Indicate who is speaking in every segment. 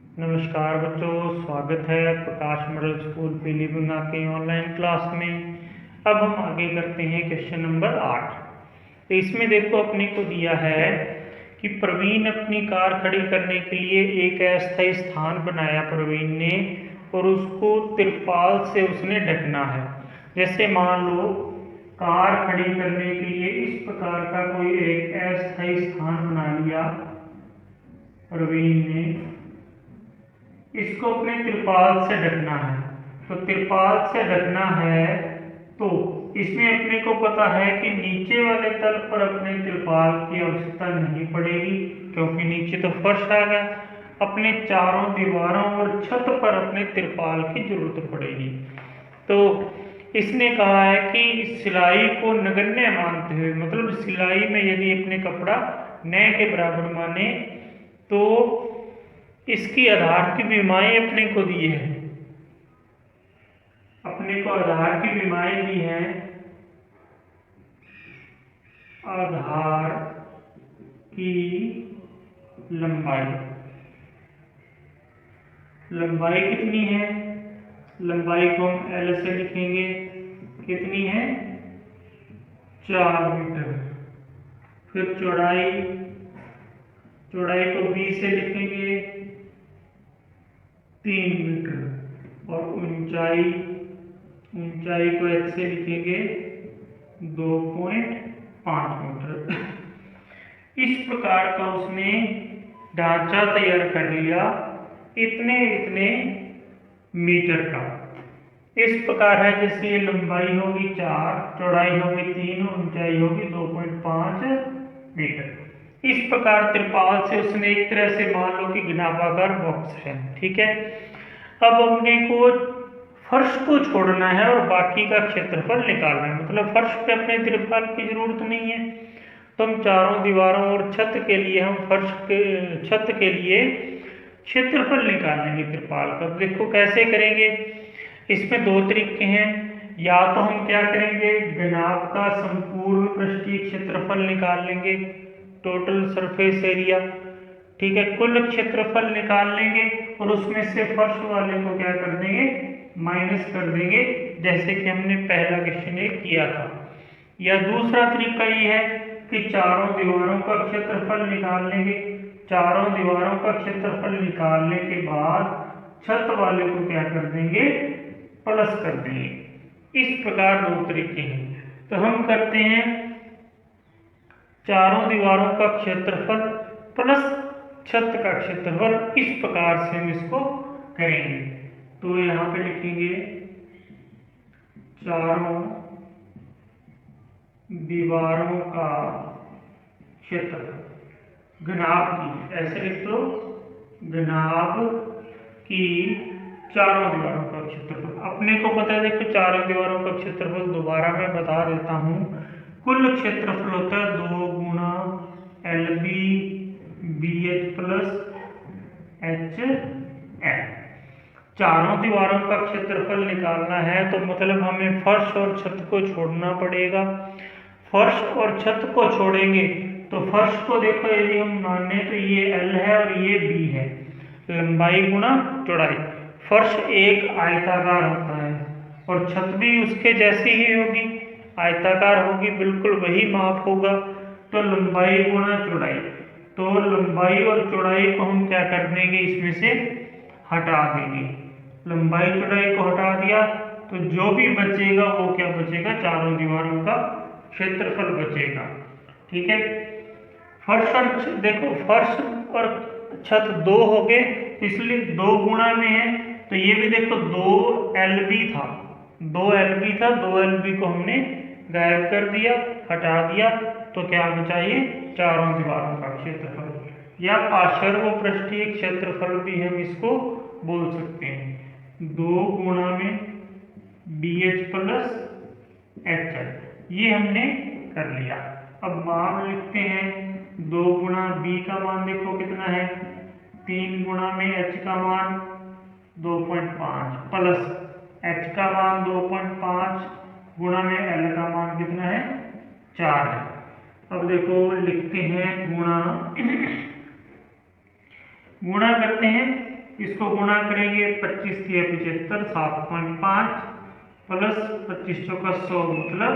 Speaker 1: नमस्कार बच्चों, स्वागत है प्रकाश मिडिल स्कूल पीलीभीत के ऑनलाइन क्लास में। अब हम आगे करते हैं क्वेश्चन नंबर 8। तो इसमें देखो अपने को दिया है कि प्रवीण अपनी कार खड़ी करने के लिए एक अस्थायी स्थान बनाया प्रवीण ने, और उसको तिरपाल से उसने ढकना है। जैसे मान लो कार खड़ी करने के लिए इस प्रकार का कोई एक अस्थायी स्थान बना लिया प्रवीण ने, इसको अपने तिरपाल से ढकना है। तो तिरपाल से ढकना है तो इसमें अपने को पता है कि नीचे वाले तल पर अपने तिरपाल की आवश्यकता नहीं पड़ेगी, क्योंकि नीचे तो फर्श आ गया। अपने चारों दीवारों और छत पर अपने तिरपाल की जरूरत पड़ेगी। तो इसने कहा है कि सिलाई को नगण्य मानते हुए, मतलब सिलाई में यदि अपने कपड़ा नए के बराबर माने तो इसकी आधार की विमाएं अपने को दी है। अपने को आधार की विमाएं दी हैं। आधार की लंबाई कितनी है? लंबाई को हम L से लिखेंगे, कितनी है? 4 मीटर। फिर चौड़ाई को B से लिखेंगे 3 मीटर, और ऊंचाई को H से लिखेंगे 2.5 मीटर। इस प्रकार का उसने ढांचा तैयार कर लिया इतने मीटर का। इस प्रकार है, जैसे लंबाई होगी 4, चौड़ाई होगी 3, ऊंचाई होगी 2.5 मीटर। इस प्रकार तिरपाल से उसने एक तरह से मान लो कि घनाभागार बॉक्स है, ठीक है। अब अपने को फर्श को छोड़ना है और बाकी का क्षेत्रफल निकालना है। मतलब फर्श पे अपने तिरपाल की जरूरत नहीं है, तो हम चारों दीवारों और छत के लिए छत के लिए क्षेत्रफल निकालेंगे तिरपाल का। देखो कैसे करेंगे, इसमें 2 तरीके हैं। या तो हम क्या करेंगे, घनाभ का संपूर्ण पृष्ठीय क्षेत्रफल निकाल लेंगे, टोटल सरफेस एरिया, ठीक है। कुल क्षेत्रफल निकाल लेंगे और उसमें से फर्श वाले को क्या कर देंगे, माइनस कर देंगे, जैसे कि हमने पहला क्वेश्चन किया था। या दूसरा तरीका ये है कि चारों दीवारों का क्षेत्रफल निकाल लेंगे। चारों दीवारों का क्षेत्रफल निकालने के बाद छत वाले को क्या कर देंगे, प्लस कर देंगे। इस प्रकार 2 तरीके हैं। तो हम करते हैं चारों दीवारों का क्षेत्रफल प्लस छत का क्षेत्रफल, इस प्रकार से हम इसको करेंगे। तो यहाँ पे लिखेंगे चारों दीवारों का क्षेत्रफल, घनाभ की, ऐसे लिख दो, घनाभ की चारों दीवारों का क्षेत्रफल। अपने को पता है, देखो चारों दीवारों का क्षेत्रफल दोबारा मैं बता देता हूँ। कुल क्षेत्रफल होता है 2 गुना LB BH प्लस HL। चारों दीवारों का क्षेत्रफल निकालना है तो मतलब हमें फर्श और छत को छोड़ना पड़ेगा। फर्श और छत को छोड़ेंगे तो फर्श को देखो यदि हम माने तो ये L है और ये B है, लंबाई गुना चौड़ाई। फर्श एक आयताकार होता है और छत भी उसके जैसी ही होगी, आयताकार होगी, बिल्कुल वही माप होगा। तो लंबाई गुना चौड़ाई, तो लंबाई और चौड़ाई को हम क्या कर देंगे, इसमें से हटा देंगे। लंबाई चौड़ाई को हटा दिया तो जो भी बचेगा वो क्या बचेगा, चारों दीवारों का क्षेत्रफल बचेगा, ठीक है। फर्श और देखो फर्श और छत 2 हो गए, इसलिए 2 गुणा में है, तो ये भी देखो 2 LB था, 2 LB को हमने गायब कर दिया, हटा दिया, तो क्या बचा, ये चारों दीवारों का क्षेत्रफल या पार्श्व पृष्ठीय क्षेत्रफल भी हम इसको बोल सकते हैं। 2 गुणा में BH प्लस HL, ये हमने कर लिया। अब मान लिखते हैं, 2 गुणा B का मान देखो कितना है, 3 गुणा में H का मान 2.5 प्लस H का मान 2.5 गुणा में L का मान कितना है, 4 है। अब देखो लिखते हैं गुणा करते हैं इसको गुणा करेंगे 25 3 75 7.5 प्लस 25 चौका 100 मतलब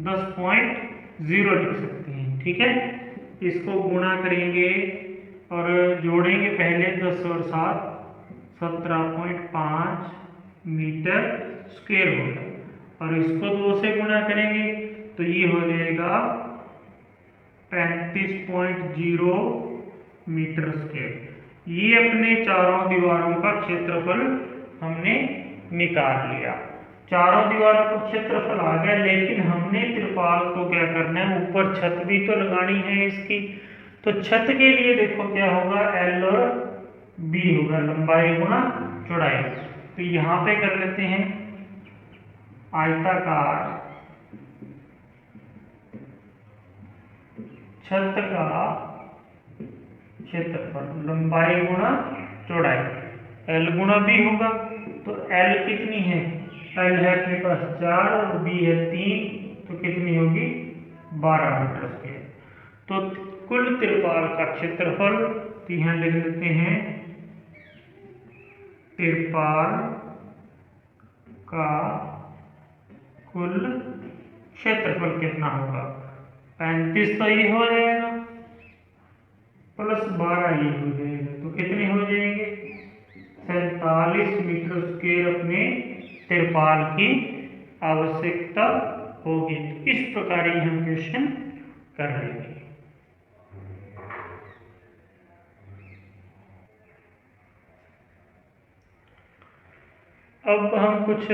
Speaker 1: 10.0 लिख सकते हैं। ठीक है, इसको गुणा करेंगे और जोड़ेंगे पहले 10 और 7 17.5 मीटर स्क्वायर होगा और इसको 2 से गुणा करेंगे तो ये हो जाएगा 35.0 मीटर स्क्वायर। ये अपने चारों दीवारों का क्षेत्रफल हमने निकाल लिया। चारों दीवारों का क्षेत्रफल आ गया, लेकिन हमने त्रिपाल को क्या करना है, ऊपर छत भी तो लगानी है इसकी। तो छत के लिए देखो क्या होगा, L और B होगा, लंबाई गुणा चौड़ाई। तो यहाँ पे कर लेते हैं आयताकार छत का क्षेत्रफल, लंबाई गुणा चौड़ाई, L गुणा B होगा। तो L कितनी है, L है अपने पास 4 और B है 3, तो कितनी होगी 12 मीटर स्क्वायर। तो कुल त्रिपाल का क्षेत्रफल, तो यहाँ लिख लेते हैं त्रिपाल का कुल क्षेत्रफल कितना होगा, 35 तो ये हो जाएगा प्लस 12 ये हो जाएगा, तो कितने हो जाएंगे 47 मीटर स्क्वायर अपने त्रिपाल की आवश्यकता होगी। इस प्रकार ही हम क्वेश्चन कर रहे हैं। अब हम कुछ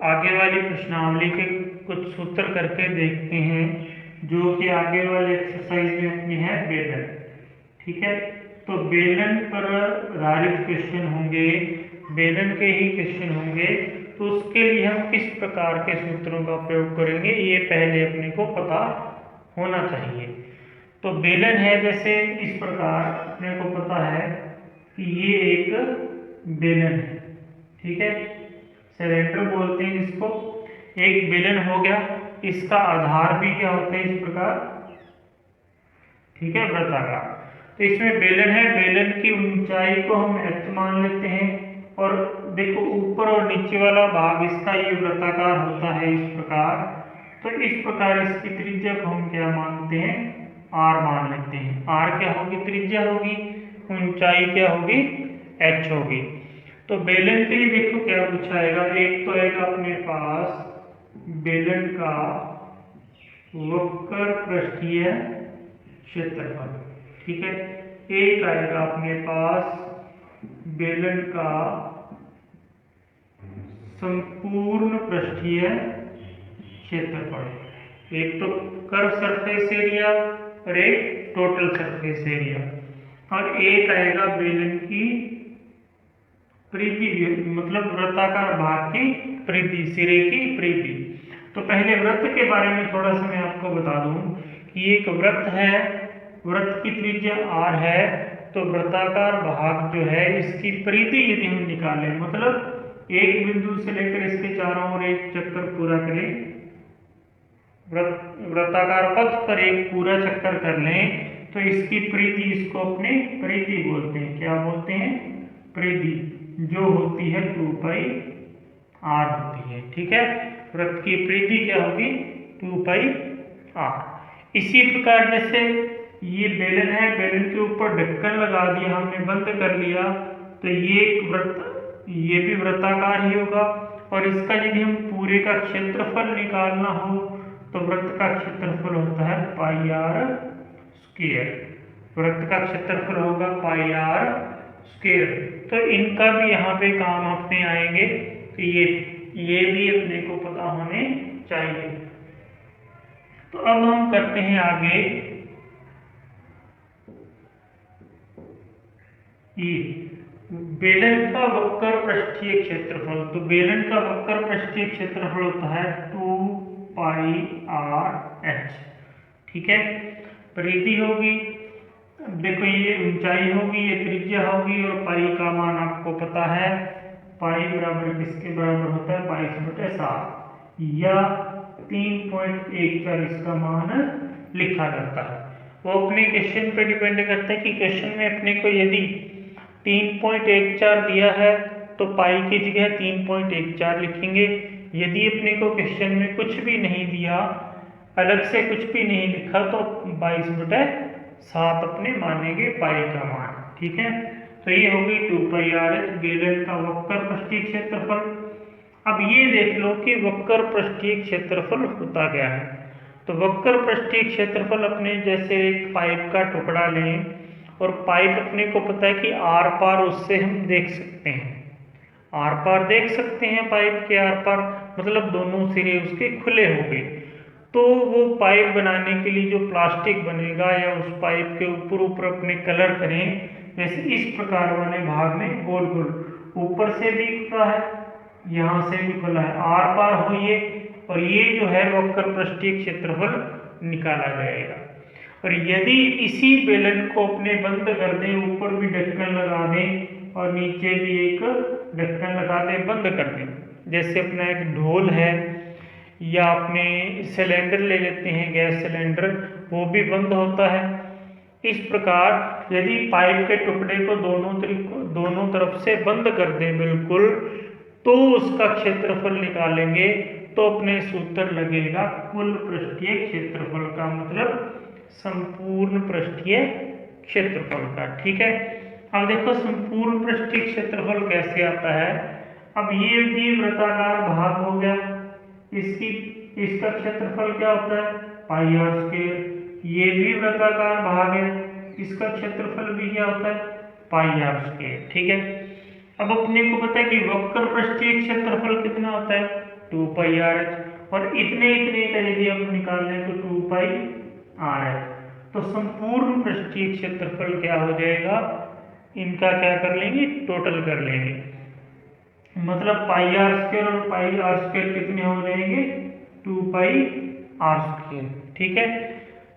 Speaker 1: आगे वाली प्रश्नावली के कुछ सूत्र करके देखते हैं, जो कि आगे वाले एक्सरसाइज में अपनी है बेलन। ठीक है, तो बेलन पर आधारित क्वेश्चन होंगे, बेलन के ही क्वेश्चन होंगे। तो उसके लिए हम किस प्रकार के सूत्रों का प्रयोग करेंगे, ये पहले अपने को पता होना चाहिए। तो बेलन है जैसे इस प्रकार, अपने को पता है कि ये एक बेलन है। ठीक है, सिलेंडर बोलते हैं इसको। एक बेलन हो गया, इसका आधार भी क्या होता है इस प्रकार, ठीक है, वृत्ताकार। तो इसमें बेलन है, बेलन की ऊंचाई को हम h मान लेते हैं और देखो ऊपर और नीचे वाला भाग इसका ये वृत्ताकार होता है इस प्रकार। तो इस प्रकार इसकी त्रिज्या को हम क्या मानते हैं, r मान लेते हैं। r क्या होगी, त्रिज्या होगी, ऊंचाई क्या होगी, h होगी। तो बेलन के लिए देखो क्या पूछाएगा, एक तो आएगा अपने पास बेलन का वक्र पृष्ठीय क्षेत्रफल। ठीक है, एक आएगा अपने पास बेलन का संपूर्ण पृष्ठीय क्षेत्रफल। एक तो कर्व सरफेस एरिया और एक टोटल सरफेस एरिया, और एक आएगा बेलन की परिधि, मतलब वृत्ताकार भाग की परिधि, सिरे की परिधि। तो पहले वृत्त के बारे में थोड़ा सा मैं आपको बता दूं कि एक वृत्त है, वृत्त की त्रिज्या r है, तो वृत्ताकार भाग जो है इसकी परिधि यदि हम निकालें, मतलब एक बिंदु से लेकर इसके चारों ओर एक चक्कर पूरा करें, वृत्ताकार पथ पर एक पूरा चक्कर कर लें, तो इसकी परिधि, इसको अपने परिधि बोलते हैं। क्या बोलते हैं, परिधि, जो होती है 2 पाई r होती है। ठीक है, वृत्त की परिधि क्या होगी, 2 पाई r। इसी प्रकार जैसे ये बेलन है, बेलन के ऊपर ढक्कन लगा दिया हमने, बंद कर लिया, तो ये एक वृत्त, ये भी वृत्ताकार ही होगा। और इसका यदि हम पूरे का क्षेत्रफल निकालना हो तो वृत्त का क्षेत्रफल होता है पाई r स्क्वायर। वृत्त का क्षेत्रफल होगा पाई r स्क्वायर। तो इनका भी यहाँ पे काम अपने आएंगे, तो ये भी अपने को पता होने चाहिए। तो अब हम करते हैं आगे ये बेलन का वक्र पृष्ठीय क्षेत्रफल। तो बेलन का वक्र पृष्ठीय क्षेत्रफल होता है 2 पाई r h। ठीक है, परिधि होगी, देखो ये ऊंचाई होगी, ये त्रिज्या होगी, और पाई का मान आपको पता है, पाई बराबर किसके बराबर होता है, 22/7 या 3.14 इसका मान लिखा जाता है। वो अपने क्वेश्चन पे डिपेंड करता है कि क्वेश्चन में अपने को यदि 3.14 दिया है तो पाई की जगह 3.14 लिखेंगे। यदि अपने को क्वेश्चन में कुछ भी नहीं दिया, अलग से कुछ भी नहीं लिखा, तो 22/7 अपने मानेंगे पाई का मान। ठीक है, तो ये होगी 2πr बेलन का वक्र पृष्ठीय क्षेत्रफल। अब ये देख लो कि वक्र पृष्ठीय क्षेत्रफल होता क्या है। तो वक्र पृष्ठीय क्षेत्रफल अपने जैसे एक पाइप का टुकड़ा लें और पाइप अपने को पता है कि आर पार उससे हम देख सकते हैं, आर पार देख सकते हैं पाइप के आर पार, मतलब दोनों सिरे उसके खुले होंगे। तो वो पाइप बनाने के लिए जो प्लास्टिक बनेगा या उस पाइप के ऊपर अपने कलर करें, जैसे इस प्रकार वाले भाग में गोल गोल ऊपर से भी खुला है, यहाँ से भी खुला है, आर पार हो ये, और ये जो है वक्र पृष्ठीय क्षेत्रफल निकाला जाएगा। और यदि इसी बेलन को अपने बंद कर दें, ऊपर भी ढक्कन लगा दें और नीचे भी एक ढक्कन लगा दें, बंद कर दें, जैसे अपना एक ढोल है या अपने सिलेंडर ले लेते हैं, गैस सिलेंडर, वो भी बंद होता है। इस प्रकार यदि पाइप के टुकड़े को दोनों तरफ से बंद कर दें बिल्कुल, तो उसका क्षेत्रफल निकालेंगे तो अपने सूत्र लगेगा कुल पृष्ठीय क्षेत्रफल का, मतलब संपूर्ण पृष्ठीय क्षेत्रफल का। ठीक है, अब देखो संपूर्ण पृष्ठीय क्षेत्रफल कैसे आता है। अब ये भी वृत्ताकार भाग हो गया, इसका क्षेत्रफल क्या होता है πr²। ये भी वृत्ताकार भाग है, इसका क्षेत्रफल भी क्या होता है πr²। ठीक है, अब अपने को पता है कि वक्र पृष्ठीय क्षेत्रफल कितना होता है 2πr, और इतने का यदि हम निकाल लें तो 2πr। तो संपूर्ण पृष्ठीय क्षेत्रफल क्या हो जाएगा, इनका क्या कर लेंगे, टोटल कर लेंगे, मतलब πr² और πr² कितने हो जाएंगे 2πr²। ठीक है,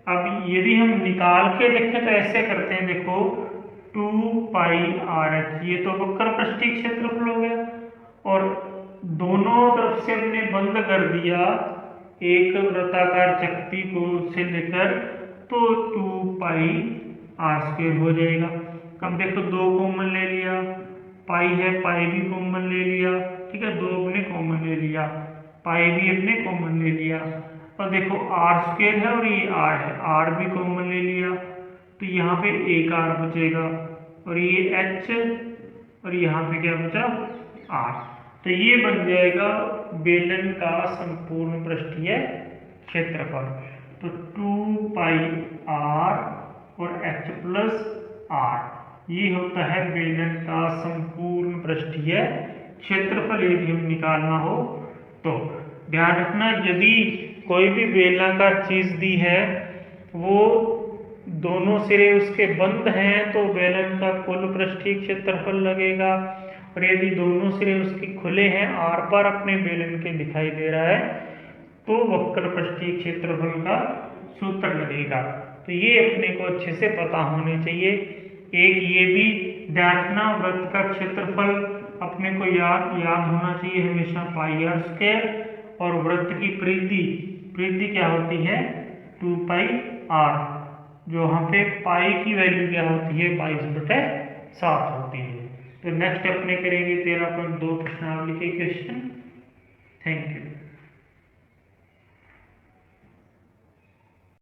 Speaker 1: अब यदि हम निकाल के देखें तो ऐसे करते हैं, देखो 2πr, ये तो वक्र पृष्ठीय क्षेत्रफल हो गया, और दोनों तरफ से हमने बंद कर दिया एक वृत्ताकार चकती को से लेकर, तो 2πr² हो जाएगा। अब देखो 2 कॉमन ले लिया, पाई है, पाई भी कॉमन ले लिया। ठीक है, 2 अपने कॉमन ले लिया, पाई भी अपने कॉमन ले लिया, और देखो r² है और ये r है, r भी कॉमन ले लिया, तो यहाँ पे एक r बचेगा, और ये h, और यहाँ पे क्या बचा r। तो ये बन जाएगा बेलन का संपूर्ण पृष्ठीय क्षेत्रफल। तो 2πr और h + r, ये होता है बेलन का संपूर्ण पृष्ठीय क्षेत्रफल यदि हम निकालना हो तो। ध्यान रखना, यदि कोई भी बेलनाकार चीज दी है, वो दोनों सिरे उसके बंद हैं, तो बेलन का कुल पृष्ठीय क्षेत्रफल लगेगा, और यदि दोनों सिरे उसके खुले हैं, आर पार अपने बेलन के दिखाई दे रहा है, तो वक्र पृष्ठीय क्षेत्रफल का सूत्र लगेगा। तो ये अपने को अच्छे से पता होने चाहिए। एक ये भी ध्यान रखना, वृत्त का क्षेत्रफल अपने को याद होना चाहिए हमेशा πr², और वृत्त की परिधि क्या होती है 2πr, जो यहाँ पे पाई की वैल्यू क्या होती है 22/7 होती है। तो नेक्स्ट अपने करेंगे 13.2 प्रश्नावली के क्वेश्चन। Thank you.